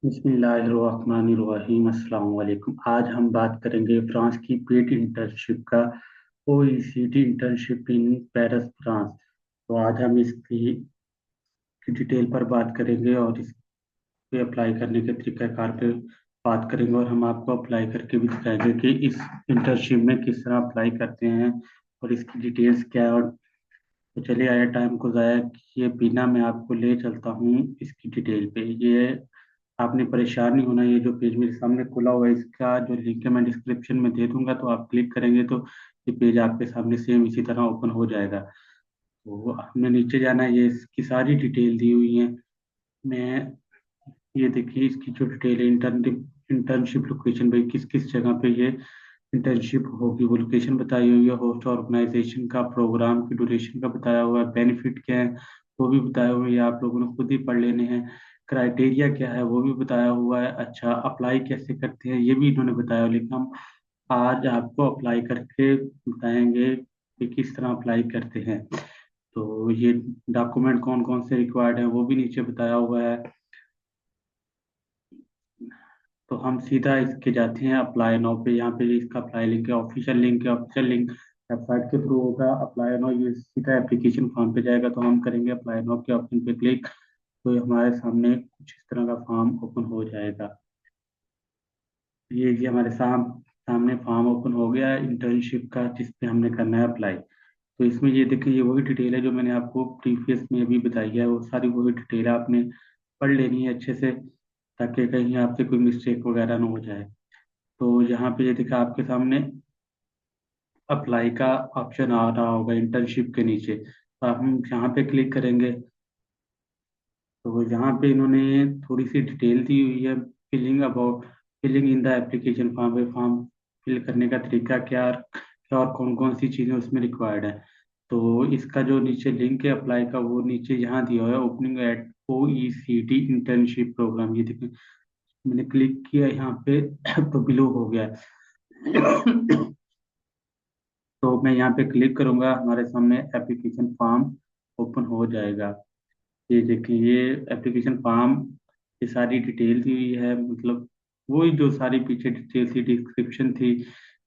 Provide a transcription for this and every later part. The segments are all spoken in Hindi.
बिस्मिल्लाहिर्रहमानिर्रहीम अस्सलाम वालेकुम। आज हम बात करेंगे फ्रांस की पेड इंटर्नशिप का। OECD internship in Paris France. तो आज हम इसकी की डिटेल पर बात करेंगे और इस पे अप्लाई करने के तरीकाकार पे बात करेंगे, और हम आपको अप्लाई करके भी दिखाएंगे कि इस इंटर्नशिप में किस तरह अप्लाई करते हैं और इसकी डिटेल्स क्या है। और तो चलिए आया टाइम को ज़ाया किए बिना मैं आपको ले चलता हूँ इसकी डिटेल पे। ये आपने परेशान नहीं होना। ये जो पेज मेरे सामने खुला हुआ है इसका जो लिंक है मैं डिस्क्रिप्शन में दे दूंगा, तो आप क्लिक करेंगे तो ये पेज आपके सामने सेम इसी तरह ओपन हो जाएगा। तो हमने नीचे जाना है, ये इसकी सारी डिटेल दी हुई है। मैं ये देखिए इसकी जो डिटेल है, इंटर्नशिप लोकेशन भाई किस किस जगह पे ये इंटर्नशिप होगी वो लोकेशन बताई हुई है। होस्ट ऑर्गेनाइजेशन का, प्रोग्राम की ड्यूरेशन का बताया हुआ है। बेनिफिट क्या है वो भी बताया हुआ है, ये आप लोगों ने खुद ही पढ़ लेने हैं। क्राइटेरिया क्या है वो भी बताया हुआ है। अच्छा, अप्लाई कैसे करते हैं ये भी इन्होंने बताया हुआ है, लेकिन हम आज आपको अप्लाई करके बताएंगे कि किस तरह अप्लाई करते हैं। तो ये डॉक्यूमेंट कौन कौन से रिक्वायर्ड है वो भी नीचे बताया हुआ है। तो हम सीधा इसके जाते हैं अप्लाई नाउ पे। यहाँ पे इसका अप्लाई लिंक है, ऑफिशियल लिंक है। ऑफिशियल लिंक वेबसाइट के थ्रू होगा। अप्लाई नाउ ये सीधा एप्लीकेशन फॉर्म पे जाएगा, तो हम करेंगे अप्लाई नाउ के ऑप्शन पे क्लिक। तो ये हमारे सामने कुछ इस तरह का फॉर्म ओपन हो जाएगा। ये हमारे सामने फॉर्म ओपन हो गया है इंटर्नशिप का, जिस पे हमने करना है अप्लाई। तो इसमें ये देखिए, ये वही डिटेल है जो मैंने आपको प्रीवियस में अभी बताई है। वो सारी वही डिटेल आपने पढ़ लेनी है अच्छे से, ताकि कहीं आपसे कोई मिस्टेक वगैरह ना हो जाए। तो यहाँ पे ये देखा आपके सामने अप्लाई का ऑप्शन आ रहा होगा इंटर्नशिप के नीचे, तो आप हम यहाँ पे क्लिक करेंगे। तो यहाँ पे इन्होंने थोड़ी सी डिटेल दी हुई है। Filling in the application form पे फॉर्म फिल करने का तरीका क्या, क्या और कौन कौन सी चीज़ें उसमें रिक्वायर्ड है। तो इसका जो नीचे लिंक है अप्लाई का वो नीचे यहाँ दिया हुआ है, opening at OECD internship program. ये देखिए मैंने क्लिक किया यहाँ पे तो बिलो हो गया है। तो मैं यहाँ पे क्लिक करूंगा, हमारे सामने एप्लीकेशन फॉर्म ओपन हो जाएगा। ये देखिए ये एप्लीकेशन फॉर्म, ये सारी डिटेल दी हुई है। मतलब वही जो सारी पीछे डिटेल थी, डिस्क्रिप्शन थी,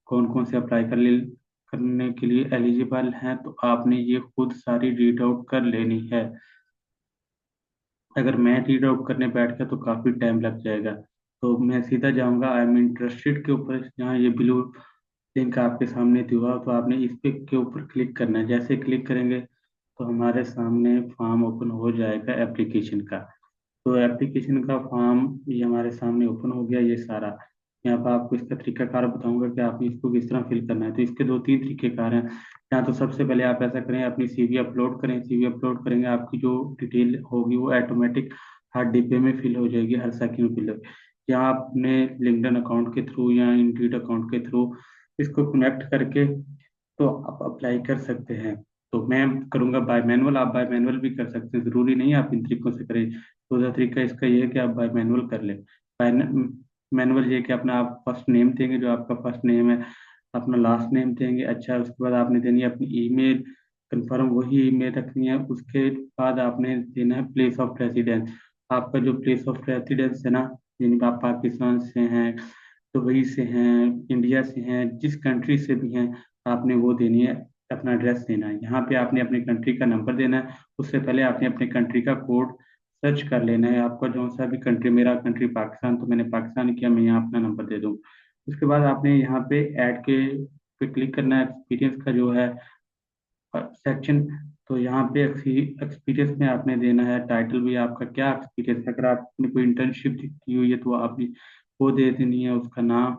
कौन कौन से अप्लाई करने के लिए एलिजिबल हैं, तो आपने ये खुद सारी रीड आउट कर लेनी है। अगर मैं रीड आउट करने बैठ गया तो काफ़ी टाइम लग जाएगा। तो मैं सीधा जाऊंगा आई एम इंटरेस्टेड के ऊपर, जहाँ ये ब्लू लिंक आपके सामने दिया, तो आपने इस पे के ऊपर क्लिक करना है। जैसे क्लिक करेंगे तो हमारे सामने फॉर्म ओपन हो जाएगा एप्लीकेशन का। तो एप्लीकेशन का फॉर्म ये हमारे सामने ओपन हो गया ये सारा। यहाँ पर आपको इसका तरीकाकार बताऊंगा कि आपने इसको किस तरह फिल करना है। तो इसके दो तीन तरीकेकार हैं। या तो सबसे पहले आप ऐसा करें, अपनी सीवी अपलोड करें। सीवी अपलोड करेंगे, आपकी जो डिटेल होगी वो ऑटोमेटिक हर डिब्बे में फिल हो जाएगी, हर सेकंड में फिल हो। या आप अपने लिंक्डइन अकाउंट के थ्रू या इंडीड अकाउंट के थ्रू इसको कनेक्ट करके तो आप अप्लाई कर सकते हैं। तो मैं करूंगा बाय मैनुअल, आप बाय मैनुअल भी कर सकते हैं, जरूरी नहीं है आप इन तरीकों से करें। दूसरा तरीका इसका ये है कि आप बाय मैनुअल कर लें। बाय मैनुअल ये कि अपना आप फर्स्ट नेम देंगे, जो आपका फर्स्ट नेम है, अपना लास्ट नेम देंगे। अच्छा, उसके बाद आपने देनी है अपनी ईमेल, कंफर्म वही ईमेल रखनी है। उसके बाद आपने देना है प्लेस ऑफ रेसिडेंस। आपका जो प्लेस ऑफ रेसिडेंस है ना, यानी कि आप पाकिस्तान से हैं, दुबई से हैं, इंडिया से हैं, जिस कंट्री से भी हैं, आपने वो देनी है, अपना एड्रेस देना है। यहाँ पे आपने अपनी कंट्री का नंबर देना है। उससे पहले आपने अपने कंट्री का कोड सर्च कर लेना है। आपका जो सा भी कंट्री, मेरा कंट्री पाकिस्तान, तो मैंने पाकिस्तान किया, मैं यहाँ अपना नंबर दे दूँ। उसके बाद आपने यहाँ पे ऐड के पे क्लिक करना है, एक्सपीरियंस का जो है सेक्शन। तो यहाँ पे एक्सपीरियंस में आपने देना है टाइटल भी, आपका क्या एक्सपीरियंस है। अगर आपने कोई इंटर्नशिप की हुई है तो आपने वो दे देनी है, उसका नाम,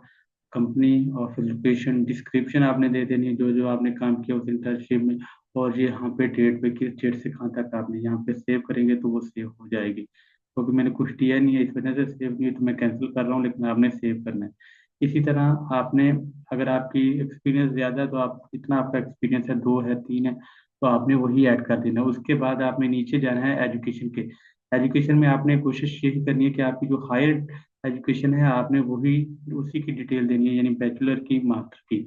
कंपनी और फिर लोकेशन। डिस्क्रिप्शन आपने दे देनी है जो जो आपने काम किया उस इंटर्नशिप में। और ये यहाँ पे डेट पे, किस डेट से कहाँ तक आपने यहाँ पे सेव करेंगे तो वो सेव हो जाएगी। क्योंकि मैंने कुछ दिया नहीं है इस वजह से सेव नहीं है, तो मैं कैंसिल कर रहा हूँ, लेकिन आपने सेव करना है। इसी तरह आपने, अगर आपकी एक्सपीरियंस ज़्यादा है तो आप जितना आपका एक्सपीरियंस है, 2 है 3 है, तो आपने वही ऐड कर देना है। उसके बाद आपने नीचे जाना है एजुकेशन के। एजुकेशन में आपने कोशिश यही करनी है कि आपकी जो हायर एजुकेशन है आपने वही उसी की डिटेल देनी है, यानी बैचलर की, मास्टर की।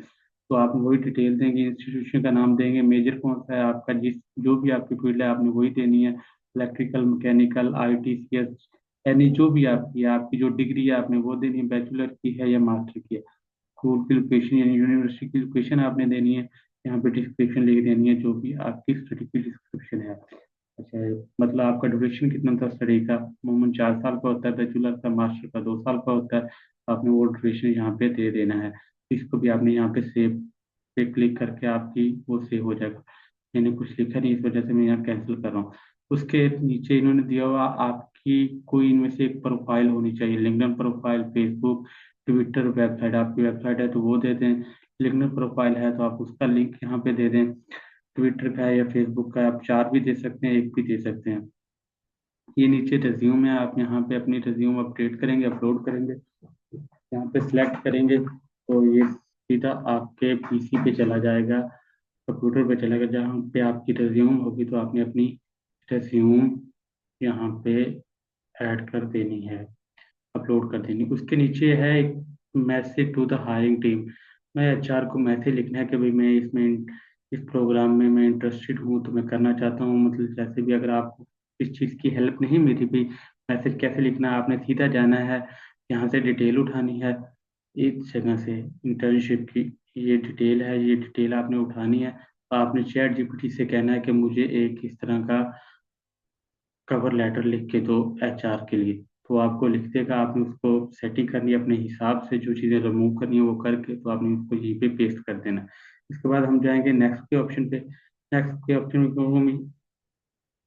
तो आप वही डिटेल देंगे, इंस्टीट्यूशन का नाम देंगे, मेजर कौन सा है आपका, जिस जो भी आपकी फील्ड है आपने वही देनी है। इलेक्ट्रिकल, मैकेनिकल, आईटी, सीएस, यानी जो भी आपकी आपकी जो डिग्री है आपने वो देनी है, बैचलर की है या मास्टर की है। स्कूल की लोकेशन यानी यूनिवर्सिटी की लोकेशन आपने देनी है। यहाँ पे डिस्क्रिप्शन लिख देनी है जो भी आपकी स्टडी की डिस्क्रिप्शन है। अच्छा, मतलब आपका ड्यूरेशन कितना था स्टडी का? अमूमन 4 साल का होता है बैचलर का, मास्टर का 2 साल का होता है। आपने वो ड्यूरेशन यहाँ पे दे देना है। इसको भी आपने यहाँ पे सेव पे क्लिक करके आपकी वो सेव हो जाएगा। मैंने कुछ लिखा नहीं, इस वजह से मैं यहाँ कैंसिल कर रहा हूँ। उसके नीचे इन्होंने दिया हुआ आपकी कोई इनमें से एक प्रोफाइल होनी चाहिए, LinkedIn profile, Facebook, Twitter, website. आपकी वेबसाइट है तो वो दे दें, लिंक्डइन प्रोफाइल है तो आप उसका लिंक यहाँ पे दे दें। ट्विटर का है या फेसबुक का है, आप 4 भी दे सकते हैं, एक भी दे सकते हैं। ये नीचे रिज्यूम है, आप यहाँ पे अपनी रिज्यूम अपडेट करेंगे, अपलोड करेंगे। यहाँ पे सिलेक्ट करेंगे तो ये सीधा आपके पीसी पे चला जाएगा, कंप्यूटर पे चलेगा जहाँ पे आपकी रिज्यूम होगी। तो आपने अपनी रिज्यूम यहाँ पे ऐड कर देनी है, अपलोड कर देनी। उसके नीचे है एक message to the hiring team. मैं एचआर को मैसेज लिखना है कि भाई मैं इसमें इस प्रोग्राम में मैं इंटरेस्टेड हूँ, तो मैं करना चाहता हूँ। मतलब जैसे भी अगर आपको इस चीज़ की हेल्प नहीं मिली भाई, मैसेज कैसे लिखना है, आपने सीधा जाना है, यहाँ से डिटेल उठानी है। इस जगह से इंटर्नशिप की ये डिटेल है, ये डिटेल आपने उठानी है। तो आपने चैट जीपीटी से कहना है कि मुझे एक इस तरह का कवर लेटर लिख के दो एचआर के लिए। तो आपको लिख देगा, आपने उसको सेटिंग करनी है अपने हिसाब से, जो चीज़ें रिमूव करनी है वो करके तो आपने उसको यहीं पे पेस्ट कर देना। इसके बाद हम जाएंगे नेक्स्ट के ऑप्शन पे। नेक्स्ट के ऑप्शन में क्योंकि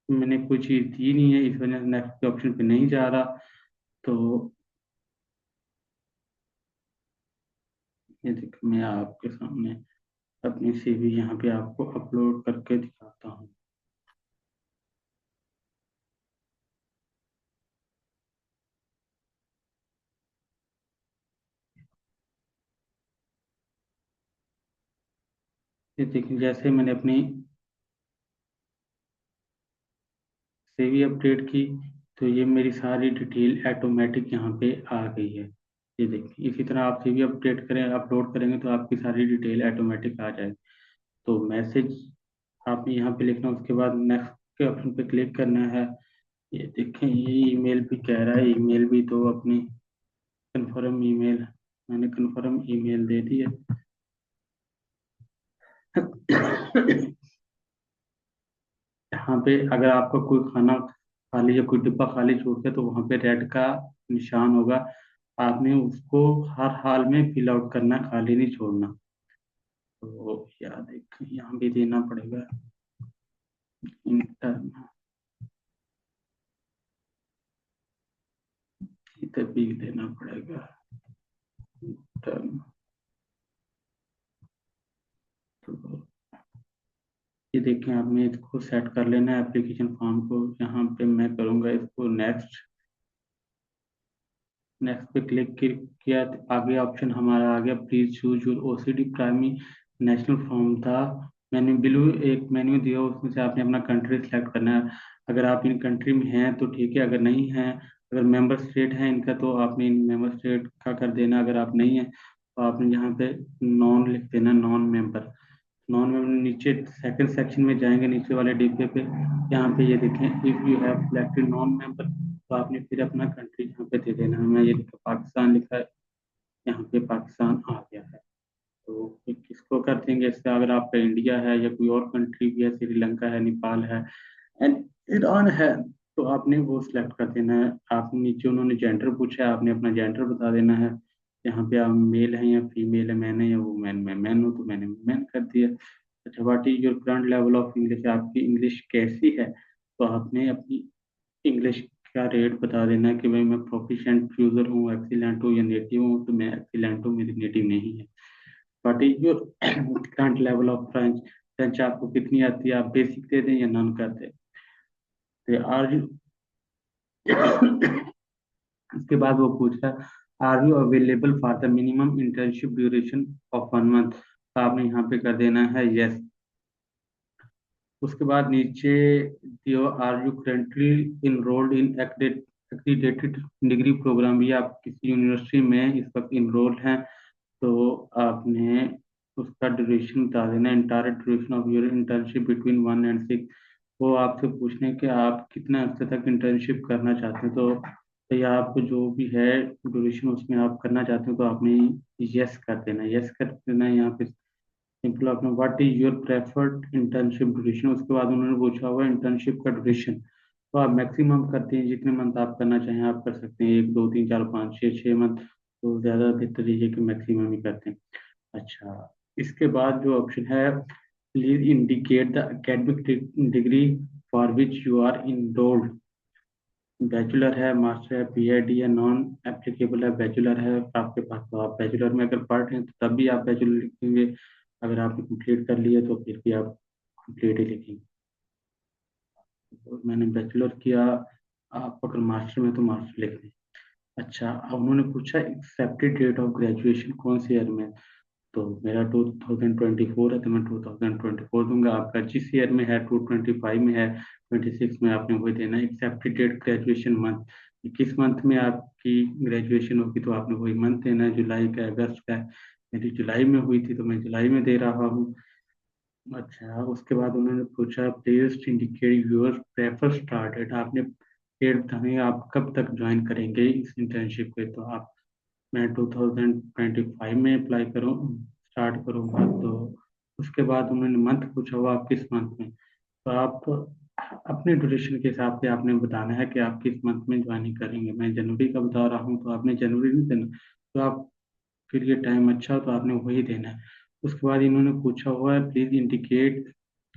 मैंने कोई चीज़ दी नहीं है, इस वजह से नेक्स्ट के ऑप्शन पे नहीं जा रहा। तो ये देखो, मैं आपके सामने अपनी सीवी यहाँ पे आपको अपलोड करके दिखाता हूँ। ये देखिए, जैसे मैंने अपनी सीवी अपडेट की तो ये मेरी सारी डिटेल ऑटोमेटिक यहाँ पे आ गई है। ये देखिए, इसी तरह आप सीवी अपडेट करें, अपलोड करेंगे तो आपकी सारी डिटेल ऑटोमेटिक आ जाएगी। तो मैसेज आपने यहाँ पे लिखना, उसके बाद नेक्स्ट के ऑप्शन पे क्लिक करना है। ये देखें, ये ईमेल भी कह रहा है, ईमेल भी दो अपनी, कंफर्म ईमेल। मैंने कंफर्म ईमेल दे दी है। यहाँ पे अगर आपका कोई खाना खाली या कोई डिब्बा खाली छूट गया तो वहाँ पे रेड का निशान होगा। आपने उसको हर हाल में फिल आउट करना, खाली नहीं छोड़ना। तो याद है, यहाँ भी देना पड़ेगा इंटर्न, इधर भी देना पड़ेगा इंटर्न। तो ये देखें, आपने इसको सेट कर लेना है एप्लीकेशन फॉर्म को। यहाँ पे मैं करूँगा इसको नेक्स्ट। नेक्स्ट पे क्लिक किया तो आगे ऑप्शन हमारा आ गया, please choose your OCD primary national from the menu below. एक मेन्यू दिया, उसमें से आपने अपना कंट्री सेलेक्ट करना है। अगर आप इन कंट्री में हैं तो ठीक है, अगर नहीं है, अगर मेंबर स्टेट है इनका तो आपने इन मेंबर स्टेट का कर देना। अगर आप नहीं है तो आपने यहाँ पे नॉन लिख देना, नॉन मेंबर। नॉन में नीचे सेकंड सेक्शन में जाएंगे, नीचे वाले डिब्बे पे यहाँ पे ये देखें, if you have selected non member, तो आपने फिर अपना कंट्री यहाँ पे दे देना है। मैं ये लिखा पाकिस्तान, लिखा है, यहाँ पे पाकिस्तान आ गया है। तो फिर किसको कर देंगे इससे? अगर आपका इंडिया है या कोई और कंट्री भी है, श्रीलंका है, नेपाल है एंड ईरान है, तो आपने वो सिलेक्ट कर देना है। आप नीचे उन्होंने जेंडर पूछा है, आपने अपना जेंडर बता देना है। यहाँ पे आप मेल है या फीमेल है, मैंने या वुमेन, मैं मैन हूँ तो मैंने मैन कर दिया। अच्छा, what is your current level of English, आपकी इंग्लिश कैसी है? तो आपने अपनी इंग्लिश का रेट बता देना है कि भाई मैं प्रोफिशिएंट यूजर हूँ, एक्सीलेंट हूँ या नेटिव हूँ। तो मैं एक्सीलेंट हूँ, मेरी नेटिव नहीं है। What is your current level of French, French आपको कितनी आती है? आप बेसिक दे दें या नन कर दें। तो आर यू उसके बाद वो पूछ रहा है, are you available for the minimum internship duration of 1 month. तो आपने यहाँ पे कर देना है यस। उसके बाद नीचे दियो, are you currently enrolled in accredited degree program, ये आप किसी यूनिवर्सिटी में इस वक्त इनरोल्ड हैं। तो आपने उसका ड्यूरेशन बता देना, entire duration of your internship between 1 and 6। वो आपसे पूछने कि आप कितना अर्से तक इंटर्नशिप करना चाहते हैं। तो तो या आप जो भी है ड्यूरेशन उसमें आप करना चाहते हो तो आपने यस कर देना, यस कर देना है यहाँ पे। सिंपल आपने what is your preferred internship duration, उसके बाद उन्होंने पूछा हुआ इंटर्नशिप का ड्यूरेशन। तो आप मैक्सिमम करते हैं, जितने मंथ आप करना चाहें आप कर सकते हैं, 1 2 3 4 5 6 6 मंथ। तो ज़्यादा बेहतर ये है कि मैक्सिमम ही करते हैं। अच्छा, इसके बाद जो ऑप्शन है, please indicate the academic degree for which you are enrolled. Bachelor है, मास्टर है, पीएचडी है, नॉन एप्लीकेबल है, बैचलर है आपके पास तो आप बैचलर में अगर पढ़ रहे हैं तो तब भी आप बैचलर लिखेंगे। अगर आपने कंप्लीट कर लिया तो फिर भी आप कंप्लीट ही लिखेंगे। तो मैंने बैचलर किया, आप अगर मास्टर में तो मास्टर लिख दें। अच्छा, अब उन्होंने पूछा एक्सेप्टेड डेट ऑफ ग्रेजुएशन कौन से ईयर में। तो मेरा 2024 है तो मैं 2024 दूंगा। आपका जिस ईयर में है, 225 में है, 26 में, आपने वही देना है। एक्सेप्टेड डेट ग्रेजुएशन मंथ, किस मंथ में आपकी ग्रेजुएशन होगी तो आपने वही मंथ देना है, जुलाई का, अगस्त का है। मेरी जुलाई में हुई थी तो मैं जुलाई में दे रहा हूँ। अच्छा, उसके बाद उन्होंने पूछा please indicate your prefer start date. आपने फिर हमें आप कब तक ज्वाइन करेंगे इस इंटर्नशिप पे। तो आप, मैं 2025 में अप्लाई करूँ, स्टार्ट करूँगा। तो उसके बाद उन्होंने मंथ पूछा हुआ आप किस मंथ में। तो आप अपने ड्यूरेशन के हिसाब से आपने बताना है कि आप किस मंथ में ज्वाइनिंग करेंगे। मैं जनवरी का बता रहा हूँ तो आपने जनवरी नहीं देना। तो आप, फिर ये टाइम अच्छा हो तो आपने वही देना है। उसके बाद इन्होंने पूछा हुआ है please indicate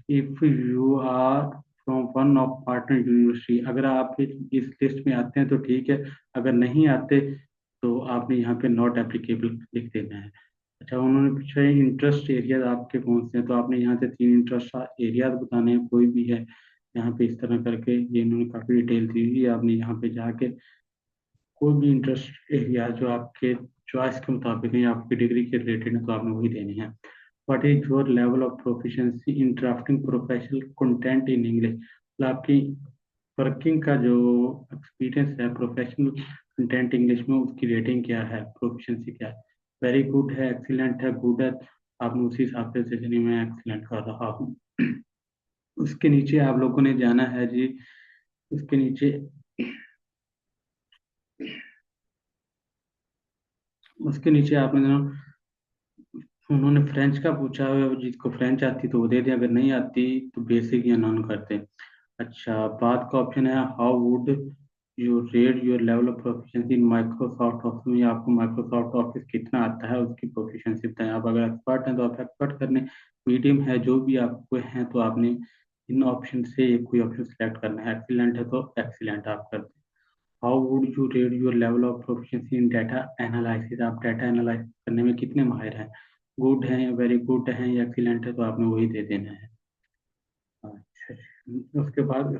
if you are from one of partner university. अगर आप इस लिस्ट में आते हैं तो ठीक है, अगर नहीं आते तो आपने यहाँ पे नॉट एप्लीकेबल लिख देना है। अच्छा, उन्होंने पूछा है इंटरेस्ट एरियाज आपके कौन से हैं। तो आपने यहाँ से 3 इंटरेस्ट एरियाज बताने हैं, कोई भी है यहाँ पे इस तरह करके। ये इन्होंने काफ़ी डिटेल दी हुई है, आपने यहाँ पे जाके कोई भी इंटरेस्ट एरिया जो आपके चॉइस के मुताबिक है या आपकी डिग्री के रिलेटेड है तो आपने वही देने हैं। What is your level of proficiency in drafting professional content in English. मतलब आपकी वर्किंग का जो एक्सपीरियंस है प्रोफेशनल कंटेंट इंग्लिश में, उसकी रेटिंग क्या है, प्रोफिशिएंसी क्या है। वेरी गुड है, एक्सीलेंट है, गुड है। आपने उसी हिसाब से नहीं, मैं एक्सीलेंट कर रहा हूँ। उसके नीचे आप लोगों ने जाना है जी, उसके नीचे, उसके नीचे आपने ना, उन्होंने फ्रेंच का पूछा है, जिसको फ्रेंच आती तो वो दे दे, अगर नहीं आती तो बेसिक या नॉन करते। अच्छा, बाद का ऑप्शन है how would you rate your level of proficiency in Microsoft office में। आपको माइक्रोसॉफ्ट ऑफिस कितना आता है उसकी प्रोफिशिएंसी बताएं। आप अगर एक्सपर्ट हैं तो आप एक्सपर्ट करने, मीडियम है जो भी आपको हैं तो आपने इन ऑप्शन से एक कोई ऑप्शन सेलेक्ट करना है। एक्सीलेंट है तो एक्सीलेंट आप करते हैं। How would you rate your level of proficiency in data analysis. आप डाटा एनालाइज करने में कितने माहिर हैं, गुड हैं, वेरी गुड हैं या एक्सीलेंट है, तो आपने वही दे देना है। अच्छा, उसके बाद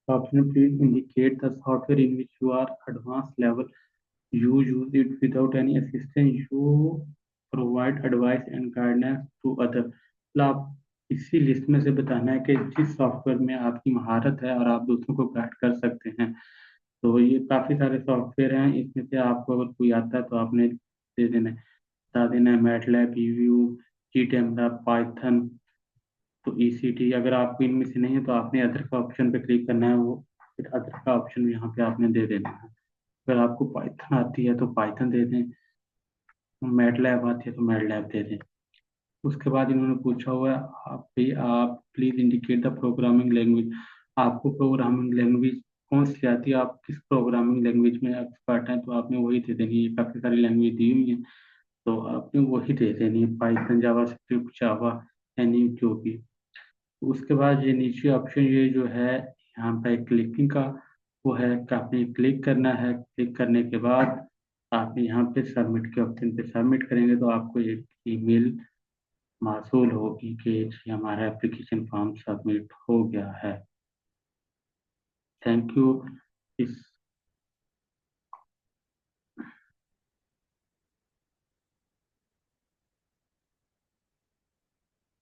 option please indicate the software in which you are advance level, you use it without any assistance, you provide advice and guidance to other. मतलब आप इसी लिस्ट में से बताना है कि जिस सॉफ्टवेयर में आपकी महारत है और आप दूसरों को गाइड कर सकते हैं। तो ये काफ़ी सारे सॉफ्टवेयर हैं, इसमें से आपको अगर कोई आता है तो आपने दे देना है, बता देना है। मैटलैब, ईव्यू, जीटेमला, पाइथन, तो ईसीटी। अगर आपको इनमें से नहीं है तो आपने अदर का ऑप्शन पे क्लिक करना है, वो फिर अदर का ऑप्शन यहाँ पे आपने दे देना है। अगर आपको पाइथन आती है तो पाइथन दे दें, मैटलैब आती है तो मैटलैब दे दें। उसके बाद इन्होंने पूछा हुआ है आप please indicate the programming language. आपको प्रोग्रामिंग लैंग्वेज कौन सी आती है, आप किस प्रोग्रामिंग लैंग्वेज में एक्सपर्ट हैं, तो आपने वही दे देनी है। काफ़ी सारी लैंग्वेज दी हुई है तो आपने वही दे देनी है, पाइथन, जावा स्क्रिप्ट, जावा, एनी जो भी। उसके बाद ये नीचे ऑप्शन ये जो है यहाँ पे क्लिकिंग का, वो है कि आपने क्लिक करना है। क्लिक करने के बाद आप यहाँ पे सबमिट के ऑप्शन पे सबमिट करेंगे तो आपको एक ईमेल मासूल होगी कि जी हमारा एप्लीकेशन फॉर्म सबमिट हो गया है। Thank you. इस